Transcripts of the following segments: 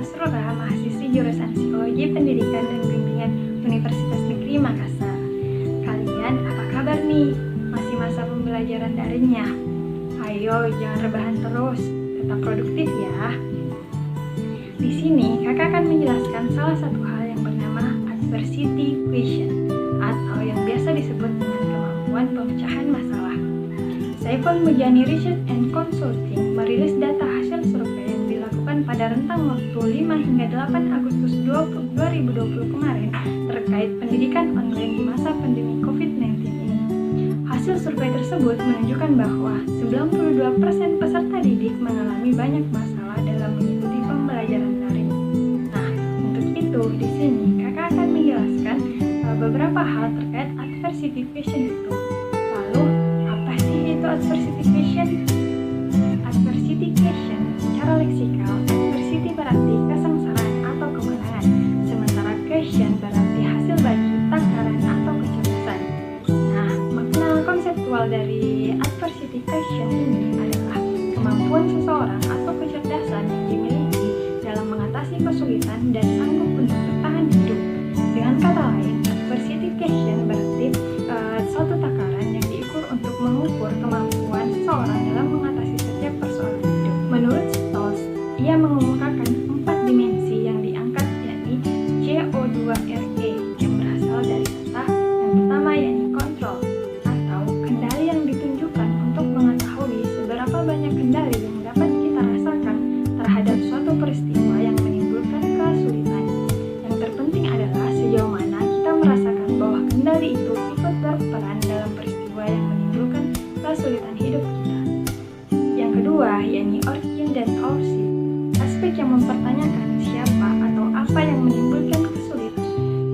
Masrura, mahasiswi jurusan Psikologi Pendidikan dan Bimbingan Universitas Negeri Makassar. Kalian apa kabar nih? Masih masa pembelajaran daringnya? Ayo, jangan rebahan terus, tetap produktif ya. Di sini, kakak akan menjelaskan salah satu hal yang bernama adversity question, atau yang biasa disebut dengan kemampuan pemecahan masalah. Saiful Mujani Research and Consulting merilis data hasil survei yang dilakukan pada rentang waktu 5 hingga 8 Agustus 2020 kemarin terkait pendidikan online di masa pandemi COVID-19 ini. Hasil survei tersebut menunjukkan bahwa 92% peserta didik mengalami banyak masalah dalam mengikuti pembelajaran daring. Nah, untuk itu di sini kakak akan menjelaskan beberapa hal terkait adversity question itu. Lalu, apa sih itu adversity question? Adversity question secara leksikal, adversity berarti kesengsaraan atau kemenangan, sementara question berarti hasil bagi, takaran atau kecerdasan. Nah, makna konseptual dari adversity question ini adalah kemampuan seseorang atau kecerdasan yang dimiliki dalam mengatasi kesulitan dan sanggup untuk bertahan hidup. Dengan kata lain, adversity question berarti suatu takaran yang diukur untuk mengukur kemampuan seseorang dalam mengatasi setiap persoalan hidup. Menurut Stolz, ia mengemukakan 4 dimensi yang diangkat, yakni CO2RE yang berasal dari kata yang pertama, yakni kontrol atau kendali yang ditunjukkan untuk mengetahui seberapa banyak kendali yang dapat kita rasakan terhadap suatu peristiwa yang menimbulkan kesulitan. Yang terpenting adalah sejauh mana kita merasakan bahwa kendali itu ikut berperan dalam peristiwa yang menimbulkan kesulitan hidup kita. Yang kedua, yakni origin dan causes, aspek yang mempertanyakan siapa atau apa yang menimbulkan kesulitan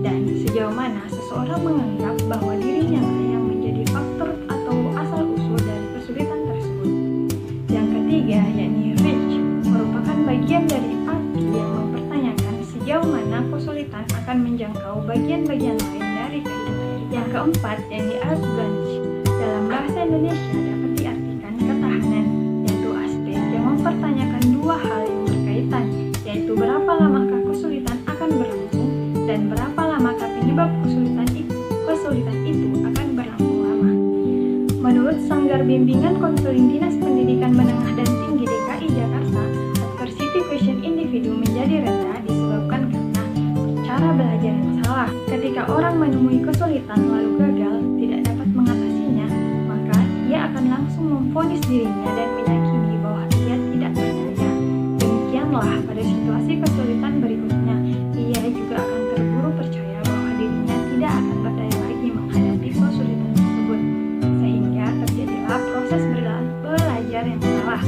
dan sejauh mana seseorang menganggap bahwa dirinya yang menjadi faktor atau asal-usul dari kesulitan tersebut. Yang ketiga, yakni reach, merupakan bagian dari arti yang mempertanyakan sejauh mana kesulitan akan menjangkau bagian-bagian lain dari kehidupan. Yang keempat, yakni outrange, dalam bahasa Indonesia dapat diartikan ketahanan, yaitu aspek yang mempertanyakan dua hal yang berkaitan, yaitu berapa lamakah kesulitan akan berlangsung dan berapa lamakah penyebab kesulitan itu akan berlangsung lama. Menurut Sanggar Bimbingan Konseling Dinas Pendidikan Menengah dan Tinggi DKI Jakarta, adversity question individu menjadi rendah disebabkan karena cara belajar yang salah. Ketika orang menemui kesulitan lalu gagal tidak dapat mengatasinya, maka ia akan langsung memvonis dirinya dan meyakini bahwa ia tidak berdaya. Demikianlah pada situasi kesulitan berikutnya, ia juga akan terburu percaya bahwa dirinya tidak akan berdaya lagi menghadapi kesulitan tersebut, sehingga terjadilah proses belajar yang salah,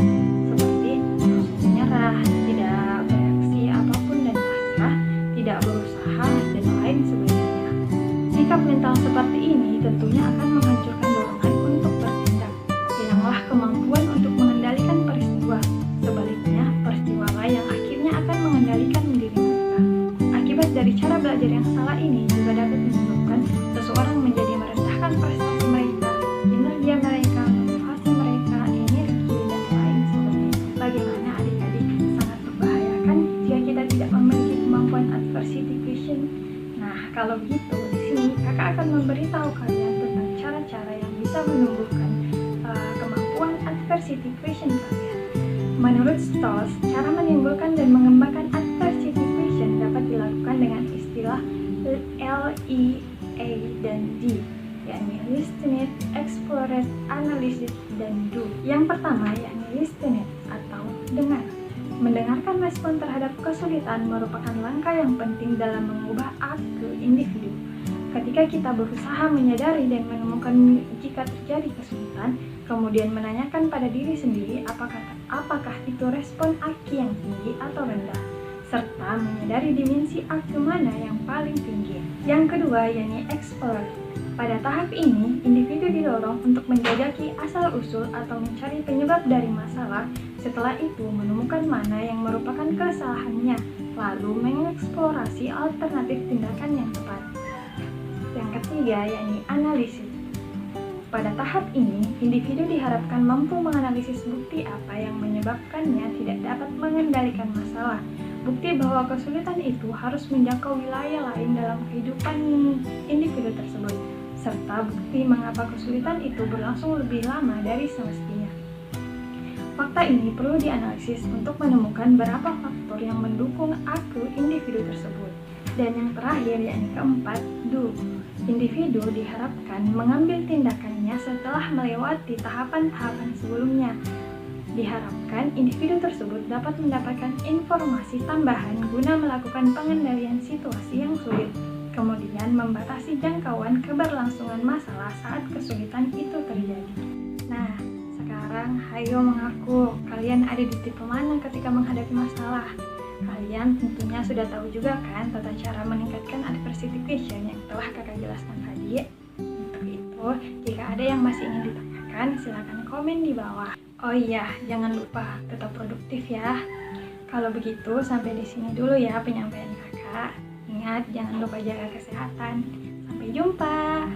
seperti proses menyerah, tidak bereaksi apapun dan pasrah, tidak berusaha, dan lain sebagainya. Sikap mental seperti ini tentunya akan menghancurkan dorongan untuk bertindak. Hilanglah kemampuan untuk mengendalikan peristiwa. Sebaliknya, peristiwalah yang akhirnya akan mengendalikan diri mereka. Akibat dari cara belajar yang salah ini juga dapat menyebabkan seseorang menjadi merendahkan prestasi mereka, kinerja mereka, motivasi mereka, energi, dan lain sebagainya. Bagaimana adik-adik, sangat membahayakan jika kita tidak memiliki kemampuan adversity question. Nah, kalau gitu, di sini kakak akan memberitahu kalian tentang cara-cara yang bisa menumbuhkan kemampuan adversity question kalian. Menurut Stolz, cara menimbulkan dan mengembangkan adversity question dapat dilakukan dengan istilah L, E, A, dan D, yakni listen it, explore it, analyze it, dan do. Yang pertama yakni listen it atau dengar. Mendengarkan respon terhadap kesulitan merupakan langkah yang penting dalam mengubah aku individu. Ketika kita berusaha menyadari dan menemukan jika terjadi kesulitan, kemudian menanyakan pada diri sendiri apakah itu respon aki yang tinggi atau rendah, serta menyadari dimensi aki mana yang paling tinggi. Yang kedua yakni explore. Pada tahap ini, individu didorong untuk menjajaki asal-usul atau mencari penyebab dari masalah, setelah itu menemukan mana yang merupakan kesalahannya, lalu mengeksplorasi alternatif tindakan yang tepat. Yang ketiga yakni analisis. Pada tahap ini, individu diharapkan mampu menganalisis bukti apa yang menyebabkannya tidak dapat mengendalikan masalah, Bukti bahwa kesulitan itu harus menjangkau wilayah lain dalam kehidupan individu tersebut, serta bukti mengapa kesulitan itu berlangsung lebih lama dari semestinya. Fakta ini perlu dianalisis untuk menemukan berapa faktor yang mendukung aku individu tersebut. Dan yang terakhir, yakni keempat, do. Individu diharapkan mengambil tindakannya setelah melewati tahapan-tahapan sebelumnya. Diharapkan individu tersebut dapat mendapatkan informasi tambahan guna melakukan pengendalian situasi yang sulit, kemudian membatasi jangkauan keberlangsungan masalah saat kesulitan itu terjadi. Nah, sekarang hayo mengaku kalian ada di tipe mana ketika menghadapi masalah. Kalian tentunya sudah tahu juga kan tata cara meningkatkan adversity question yang telah kakak jelaskan tadi. Untuk itu, jika ada yang masih ingin ditanyakan, silakan komen di bawah. Oh iya, jangan lupa tetap produktif ya. Kalau begitu, sampai di sini dulu ya penyampaian kakak. Ingat, jangan lupa jaga kesehatan. Sampai jumpa.